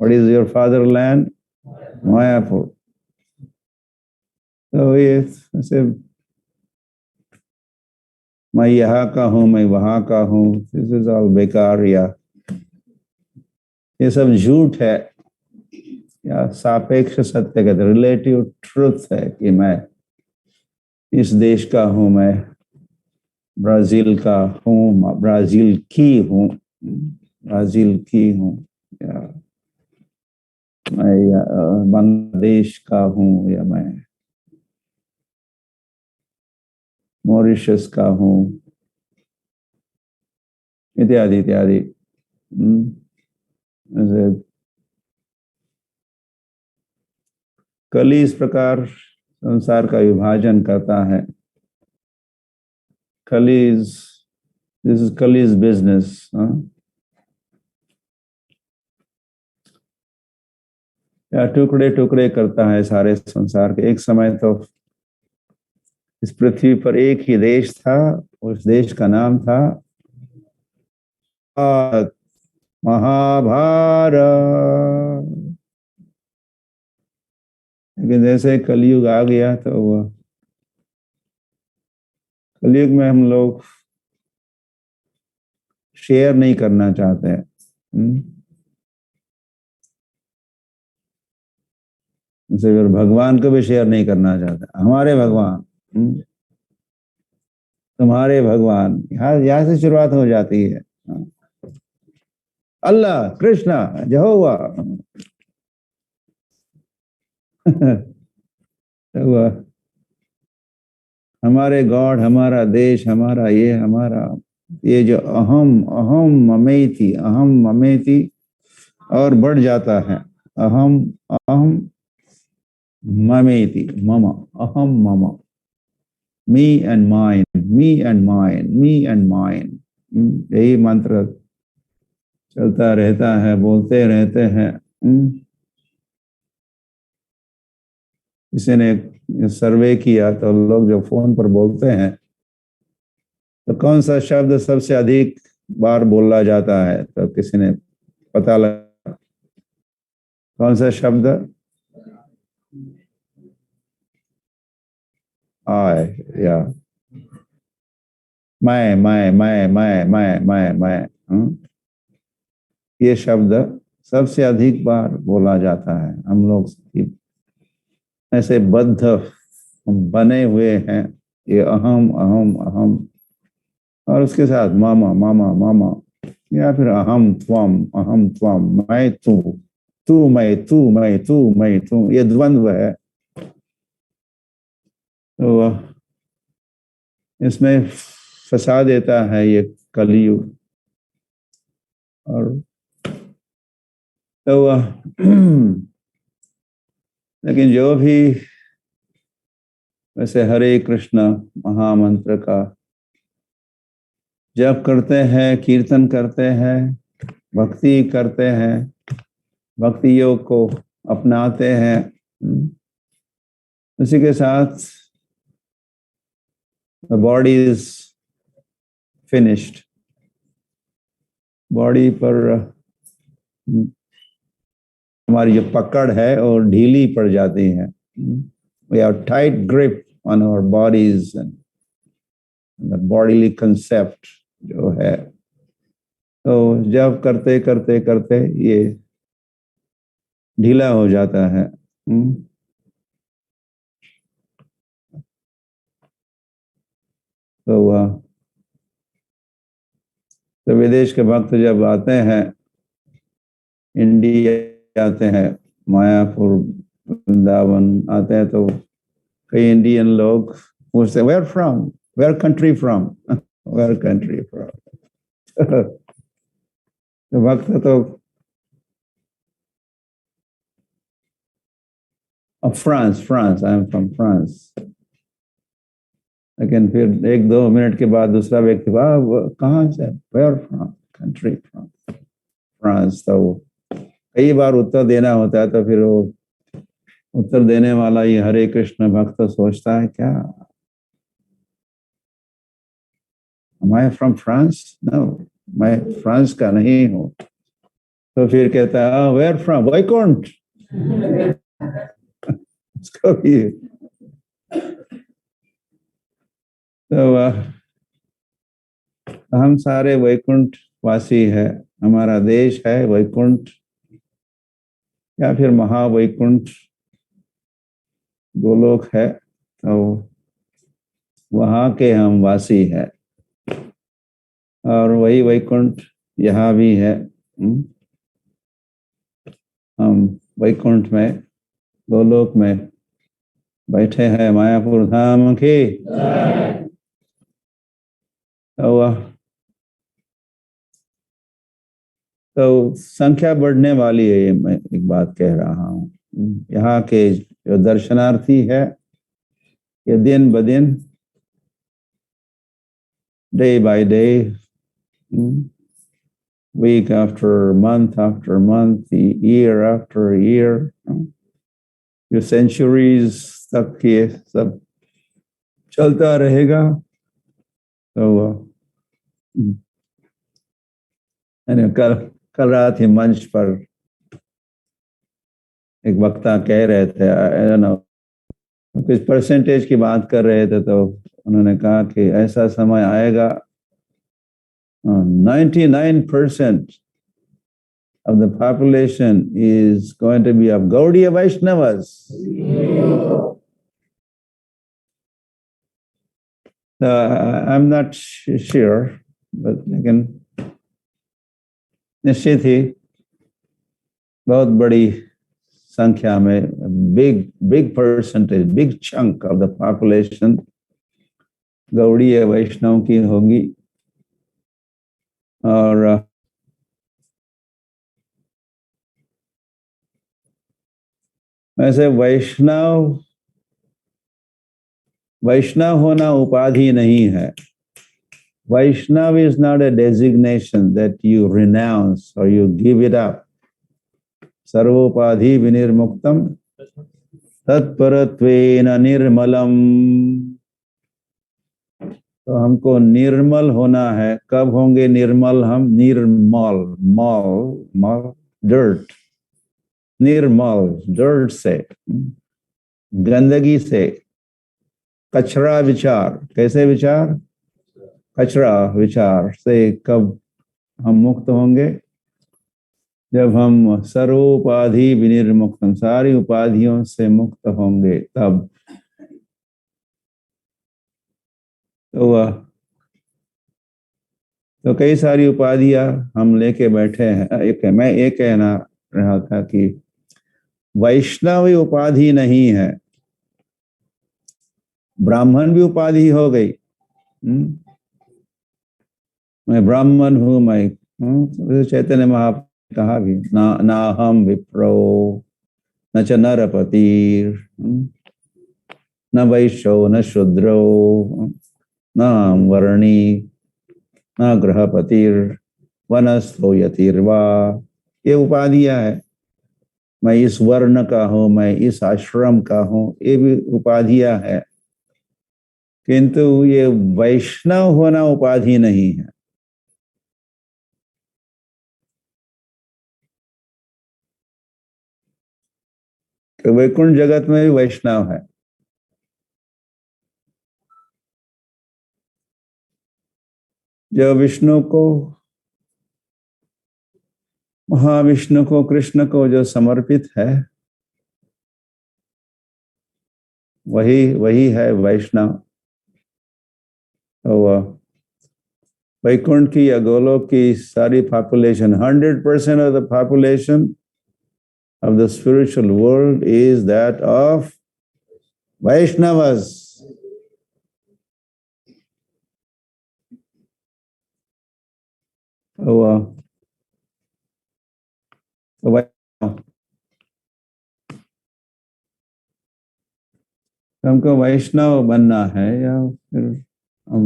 What is your fatherland? Mayapur. तो ये ऐसे मैं यहाँ का हूँ, मैं वहाँ का हूँ, दिस इज ऑल बेकार, या ये सब झूठ है, या सापेक्ष सत्य कहते हैं, रिलेटिव ट्रुथ है कि मैं इस देश का हूँ, मैं ब्राजील का हूँ, ब्राजील की हूँ, ब्राजील की हूँ, या मैं बांग्लादेश का हूँ, या मैं मॉरिशस का हूँ, इत्यादि इत्यादि। कली इस प्रकार संसार का विभाजन करता है। कली इज, दिस इज कलीज बिजनेस। या टुकड़े टुकड़े करता है सारे संसार के। एक समय तो इस पृथ्वी पर एक ही देश था, उस देश का नाम था महाभारत। लेकिन जैसे कलयुग आ गया तो वह कलयुग में हम लोग शेयर नहीं करना चाहते हैं। फिर भगवान को भी शेयर नहीं करना चाहते। हमारे भगवान, तुम्हारे भगवान, यहाँ से शुरुआत हो जाती है। अल्लाह, कृष्णा, यहोवा। हमारे गॉड, हमारा देश, हमारा ये, हमारा ये जो अहम अहम ममेति, अहम ममेति और बढ़ जाता है। अहम अहम ममेति, मम, अहम मम, me and mine, me and mine, me and mine. यही मंत्र चलता रहता है, बोलते रहते हैं। किसी ने सर्वे किया तो लोग जो फोन पर बोलते हैं तो कौन सा शब्द सबसे अधिक बार बोला जाता है, तो किसी ने पता लगा कौन सा शब्द, आय, या मैं, ये शब्द सबसे अधिक बार बोला जाता है। हम लोग ऐसे बद्ध बने हुए हैं, ये अहम अहम अहम, और उसके साथ मामा मामा मामा, या फिर अहम त्वम, मैं तू, तू मैं तू, मैं तू मैं तू, ये द्वंद्व है। तो इसमें फंसा देता है ये कलयुग। और तो लेकिन जो भी वैसे हरे कृष्ण महामंत्र का जप करते हैं, कीर्तन करते हैं, भक्ति करते हैं, भक्ति योग को अपनाते हैं, उसी के साथ the body is finished. Body पर हमारी जो पकड़ है और ढीली पड़ जाती है। We have tight grip on our bodies and the bodily concept जो है। तो जब करते करते करते ये ढीला हो जाता है। तो विदेश के भक्त जब आते हैं, इंडिया आते हैं, मायापुर, वृंदावन आते हैं, तो कई इंडियन लोग पूछते, where from, where country from, where country from. तो भक्त तो France, France, I am from France. लेकिन फिर एक दो मिनट के बाद दूसरा व्यक्ति, कहाँ से, where from, country from, France. तो कई बार उत्तर देना होता है, तो फिर वो उत्तर देने वाला ये हरे कृष्ण भक्त सोचता है, क्या Am I from France? No, मैं फ्रांस का नहीं हूँ। तो फिर कहता है वेयर फ्रॉम, वैकुंठ। उसको भी तो हम सारे वैकुंठ वासी है, हमारा देश है वैकुंठ या फिर महावैकुंठ गोलोक है, तो वहाँ के हम वासी है और वही वैकुंठ यहाँ भी है। हम वैकुंठ में गोलोक में बैठे हैं मायापुर धाम की। तो संख्या बढ़ने वाली है, ये मैं एक बात कह रहा हूँ। यहाँ के जो दर्शनार्थी है ये दिन ब दिन, day by day, week after month, year after year, जो सेंचुरीज तक ये सब चलता रहेगा। तो कल रात ही मंच पर एक वक्ता कह रहे थे, कुछ परसेंटेज की बात कर रहे थे, तो उन्होंने कहा कि ऐसा समय आएगा 99% of the population is going to be of Gaudiya Vaishnavas. I'm not sure, but लेकिन निश्चित ही बहुत बड़ी संख्या में, big percentage, big chunk of the population Gaudiya वैष्णव की होगी। और वैसे वैष्णव होना उपाधि नहीं है। Vaishnav is not a designation that you renounce or you give it up. Sarvopadhi vinirmuktam तत्परत्वेन निर्मलम। तो हमको निर्मल होना है। कब होंगे निर्मल हम? निर्मल, मल डर्ट, निर्मल डर्ट से, गंदगी से, कचरा विचार। कैसे विचार? कचरा विचार से कब हम मुक्त होंगे? जब हम सर्वोपाधि विनिर्मुक्तम, सारी उपाधियों से मुक्त होंगे तब। तो कई सारी उपाधियां हम लेके बैठे हैं। मैं ये कहना रहा था कि वैष्णव उपाधि नहीं है, ब्राह्मण भी उपाधि हो गई। मैं ब्राह्मण हूँ, मैं चैतन्य महाप्रभु कहा भी, ना हम विप्रो न च नरपति न वैश्यो न शूद्रो न वर्णी न गृहपतिर वनस्थो यतिर्वा। ये उपाधियां है। मैं इस वर्ण का हूँ, मैं इस आश्रम का हूँ, ये भी उपाधियां है। किंतु ये वैष्णव होना उपाधि नहीं है। तो वैकुंठ जगत में भी वैष्णव है। जो विष्णु को, महाविष्णु को, कृष्ण को जो समर्पित है, वही है वैष्णव। तो वैकुंठ की या गोलोक की सारी population, 100% of the population of the spiritual world is that of Vaishnavas. तो हमको वैष्णव बनना है या फिर हम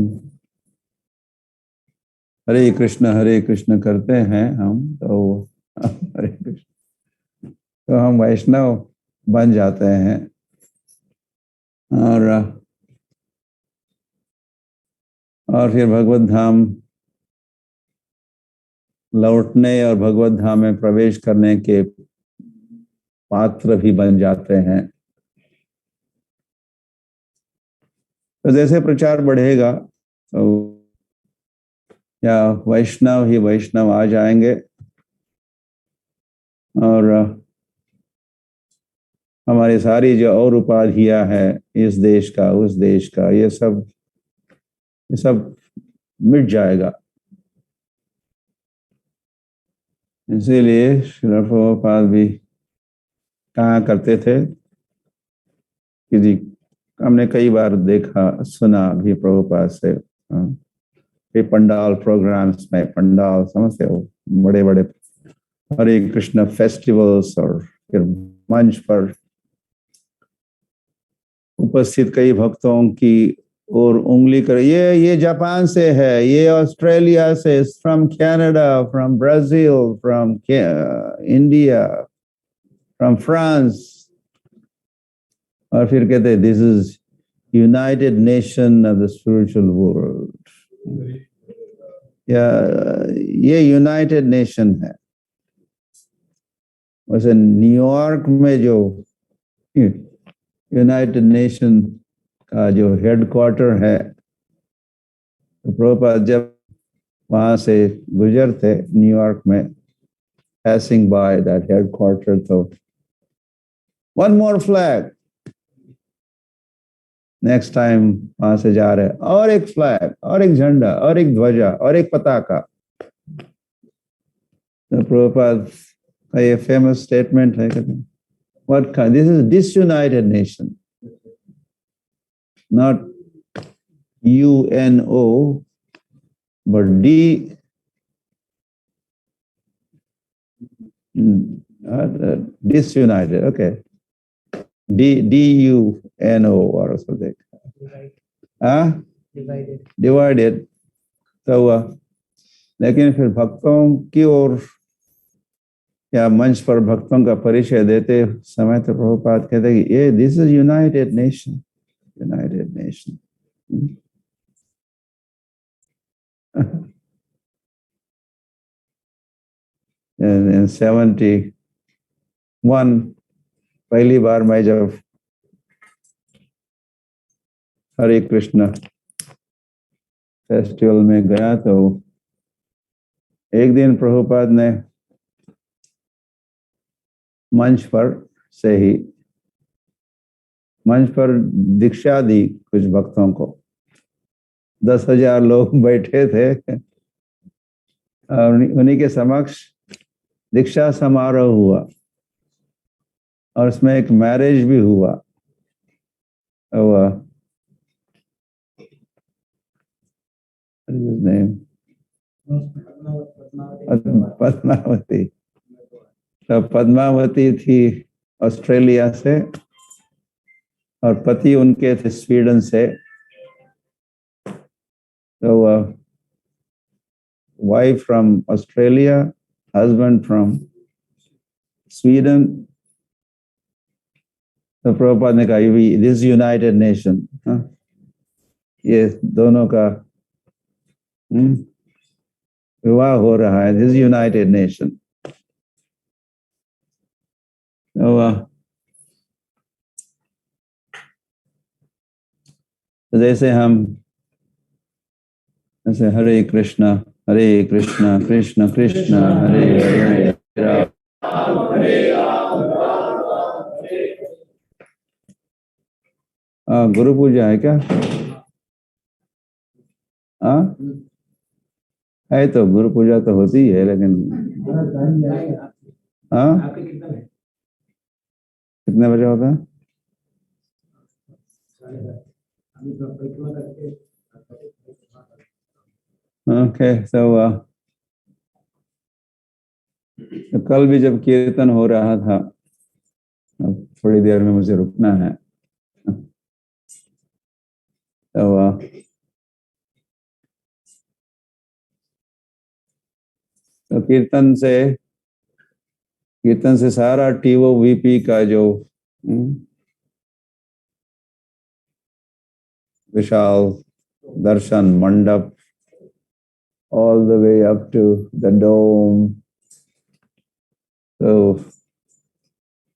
हरे कृष्ण करते हैं हम, तो हरे कृष्ण, तो हम वैष्णव बन जाते हैं। और फिर भगवत धाम लौटने और भगवत धाम में प्रवेश करने के पात्र भी बन जाते हैं। तो जैसे प्रचार बढ़ेगा तो या वैष्णव ही वैष्णव आ जाएंगे और हमारी सारी जो और उपाधियां हैं इस देश का उस देश का ये सब मिट जाएगा। इसीलिए श्रील प्रभुपाद भी कहा करते थे कि जी हमने कई बार देखा सुना भी प्रभुपाद से ये पंडाल प्रोग्राम्स में, पंडाल समझते हो, बड़े बड़े हरे कृष्ण फेस्टिवल्स और फिर मंच पर उपस्थित कई भक्तों की और उंगली कर ये जापान से है, ये ऑस्ट्रेलिया से, from Canada, from Brazil, from India, from France, और फिर कहते this is United nation of the spiritual world. या ये यूनाइटेड नेशन है। वैसे न्यूयॉर्क में जो यूनाइटेड नेशन का जो हेडक्वार्टर है, तो प्रभुपाद जब वहां से गुजरते न्यूयॉर्क में, passing by that headquarter, तो one more flag, next time वहां से जा रहे और एक फ्लैग और एक झंडा और एक ध्वजा और एक पताका। तो प्रभुपाद का ये फेमस स्टेटमेंट है, कहते हैं what this is disunited nation, not UNO but disunited, okay, DUNO or something, divided। तो लेकिन फिर भक्तों की ओर या मंच पर भक्तों का परिचय देते समय तो प्रभुपाद कहते कि ये this is United nation, United nation. in 71 पहली बार मैं जब हरे कृष्ण फेस्टिवल में गया तो एक दिन प्रभुपाद ने मंच पर से ही मंच पर दीक्षा दी कुछ भक्तों को। 10,000 लोग बैठे थे और उन्हीं के समक्ष दीक्षा समारोह हुआ और उसमें एक मैरिज भी हुआ। पद्मावती, तो पद्मावती थी ऑस्ट्रेलिया से और पति उनके थे स्वीडन से। तो wife from Australia, husband from Sweden. तो प्रभुपाद ने कहा दिस यूनाइटेड नेशन, ये दोनों का विवाह हो रहा है, दिस यूनाइटेड नेशन। तो जैसे हम ऐसे हरे कृष्णा कृष्ण कृष्ण हरे हरे गुरु पूजा है क्या? है तो गुरु पूजा तो होती है, लेकिन कितने बजे होता है? ओके, तो कल भी जब कीर्तन हो रहा था, अब थोड़ी देर में मुझे रुकना है, तो कीर्तन से सारा TOVP का जो विशाल दर्शन मंडप all the way up to the dome. तो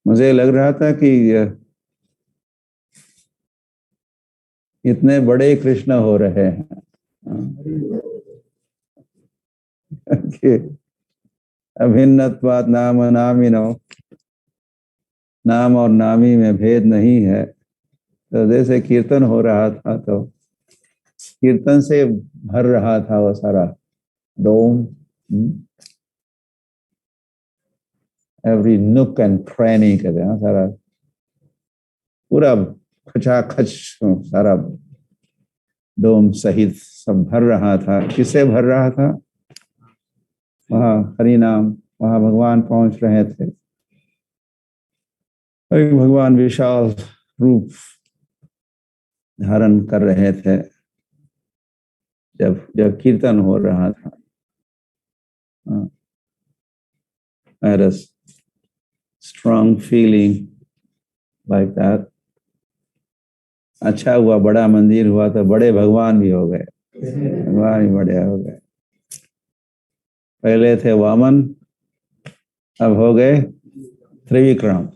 मुझे लग रहा था कि इतने बड़े कृष्ण हो रहे हैं कि अभिन्नत्वात् नाम नामिनो, नाम और नामी में भेद नहीं है। तो जैसे कीर्तन हो रहा था तो कीर्तन से भर रहा था वो सारा डोम, एवरी नुक एंड क्रैनी कहते हैं, सारा पूरा खचाखच सारा डोम सहित सब भर रहा था। किससे भर रहा था? वहाँ हरि नाम, वहाँ भगवान पहुंच रहे थे। भगवान विशाल रूप धारण कर रहे थे जब कीर्तन हो रहा था। I had a strong feeling like that. अच्छा हुआ बड़ा मंदिर हुआ तो बड़े भगवान भी हो गए, भगवान ही बड़े हो गए। पहले थे वामन, अब हो गए त्रिविक्रम।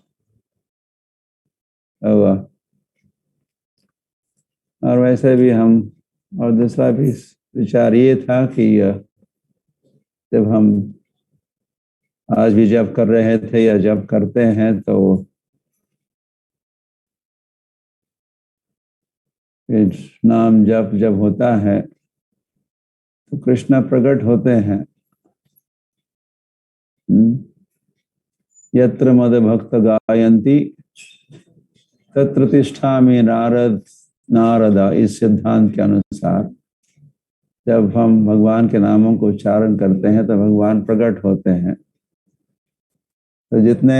और वैसे भी हम, और दूसरा भी विचार ये था कि जब हम आज भी जप कर रहे थे या जप करते हैं तो नाम जप जब होता है तो कृष्ण प्रकट होते हैं। यत्र मद भक्त गायन्ति तत्र तिष्ठामि नारद। इस सिद्धांत के अनुसार जब हम भगवान के नामों को उच्चारण करते हैं तो भगवान प्रकट होते हैं। तो जितने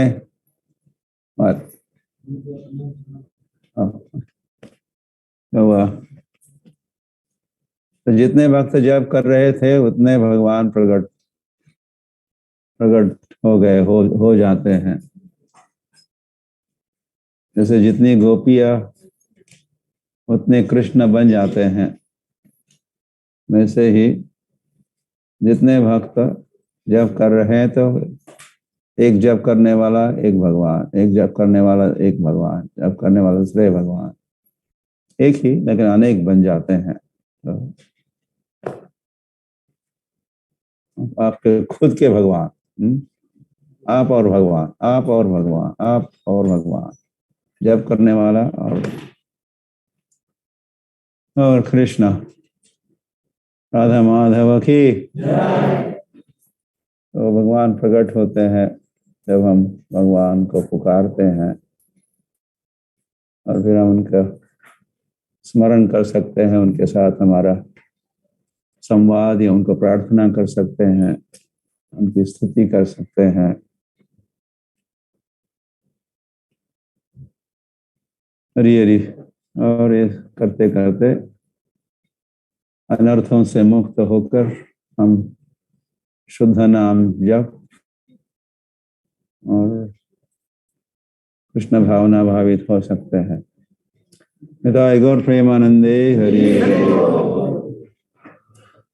तो जितने भक्त जप कर रहे थे उतने भगवान प्रकट हो गए, हो जाते हैं। जैसे जितनी गोपियां उतने कृष्ण बन जाते हैं, वैसे ही जितने भक्त जप कर रहे हैं तो एक जप करने वाला एक भगवान, एक जप करने वाला एक भगवान, जप करने वाला दूसरे भगवान, एक ही लेकिन अनेक बन जाते हैं। तो आपके खुद के भगवान, आप और भगवान, आप और भगवान, आप और भगवान, जप करने वाला और कृष्ण। राधा माधव की। तो भगवान प्रकट होते हैं जब हम भगवान को पुकारते हैं और फिर हम उनका स्मरण कर सकते हैं, उनके साथ हमारा संवाद या उनको प्रार्थना कर सकते हैं, उनकी स्तुति कर सकते हैं। हरि हरि। और ये करते करते अनर्थों से मुक्त होकर हम शुद्ध नाम जप और कृष्ण भावना भावित हो सकते हैं। निताय गौर प्रेमानंदे हरि।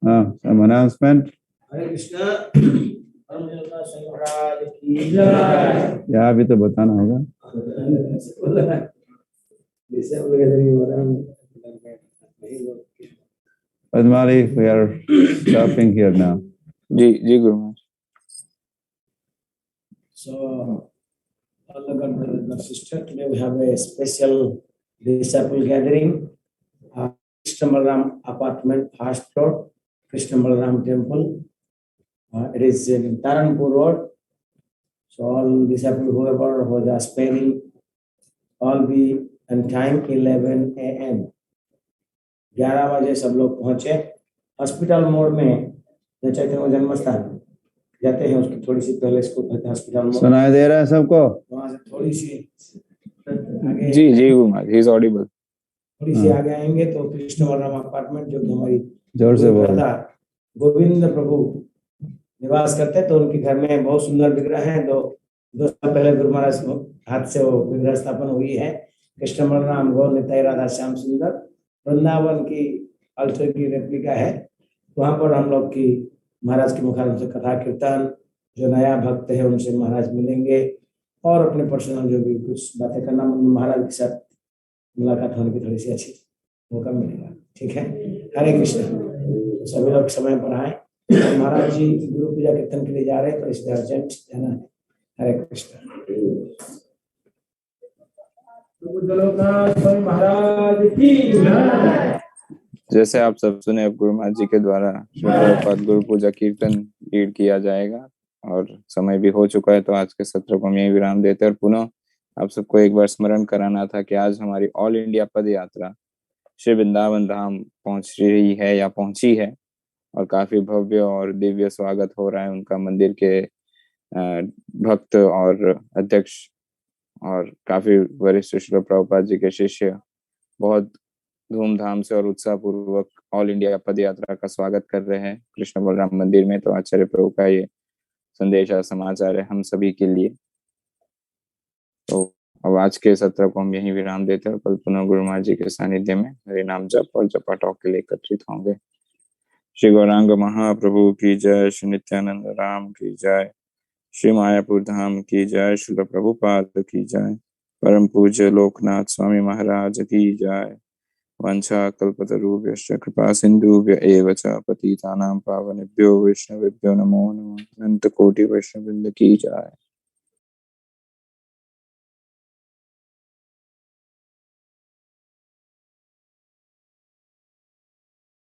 some announcement. हरे कृष्णा। यहाँ भी तो बताना होगा। Padmali, we are stopping here now. Ji Guru Maharaj. So, all the God brothers and sisters, today we have a special disciple gathering. Krishna Balaram apartment, first floor, Krishna Balaram temple. It is in Taranpur Road. So all disciples whoever was aspiring, all be on time 11 a.m. 11 बजे सब लोग पहुंचे। Hospital मोड़ में चैतन्य जन्म स्थान जाते हैं, उसकी थोड़ी सी पहले इसको हॉस्पिटल मोड़। सुनाई दे रहा है सबको? वहां से थोड़ी सी आगे। जी Guru Maharaj, he is Audible. थोड़ी सी आगे आएंगे तो कृष्ण बलराम अपार्टमेंट, जो कि हमारी जोर से बोल। गोविंद प्रभु निवास करते हैं, तो उनके घर में बहुत सुंदर विग्रह है। दो साल पहले गुरु महाराज हाथ से वो विग्रह स्थापन हुई है। कृष्ण बलराम गौर निताई राधा श्याम सुंदर, वृंदावन की अल्टर की रेप्लिका है। वहां पर हम लोग की महाराज के मुखारबिन से कथा कीर्तन, जो नया भक्त है उनसे महाराज मिलेंगे और अपने पर्सनल जो भी कुछ बातें करना, महाराज के साथ मुलाकात होने की थोड़ी सी अच्छी मौका मिलेगा। ठीक है, हरे कृष्ण। सभी लोग समय पर आए। महाराज जी गुरु पूजा कीर्तन के लिए जा रहे हैं, तो इसलिए अर्जेंट जाना है। हरे कृष्ण। महाराज की जय। जैसे आप सब सुने, अब गुरु महाराज जी के द्वारा श्री प्रभुपाद गुरु पूजा कीर्तन लीड किया जाएगा और समय भी हो चुका है, तो आज के सत्र को हम यही विराम देते हैं। और पुनः आप सबको एक बार स्मरण कराना था कि आज हमारी ऑल इंडिया पद यात्रा श्री वृंदावन धाम पहुंच रही है या पहुंची है, और काफी भव्य और दिव्य स्वागत हो रहा है उनका। मंदिर के भक्त और अध्यक्ष और काफी वरिष्ठ श्री प्रभुपाद जी के शिष्य बहुत धूमधाम से और उत्साह पूर्वक ऑल इंडिया पद यात्रा का स्वागत कर रहे हैं कृष्ण बलराम मंदिर में। तो आचार्य प्रभु का ये संदेश और समाचार है हम सभी के लिए। तो अब आज के सत्र को हम यहीं विराम देते हैं और कल पुनः गुरु महाराज जी के सानिध्य में हरि नाम जप और जपा टॉक के लिए एकत्रित होंगे। श्री गौरांग महाप्रभु की जय, श्री नित्यानंद राम की जय, श्री मायापुर धाम की जय, श्री प्रभुपाद की जय, परम पूज्य लोकनाथ स्वामी महाराज की जय। वंशा कल्पतरुभ्यश्च कृपा सिन्धुभ्य एव च पतितानां पावनेभ्यो वैष्णवेभ्यो नमो नमः। अनंत कोटि वैष्णववृंद की जय।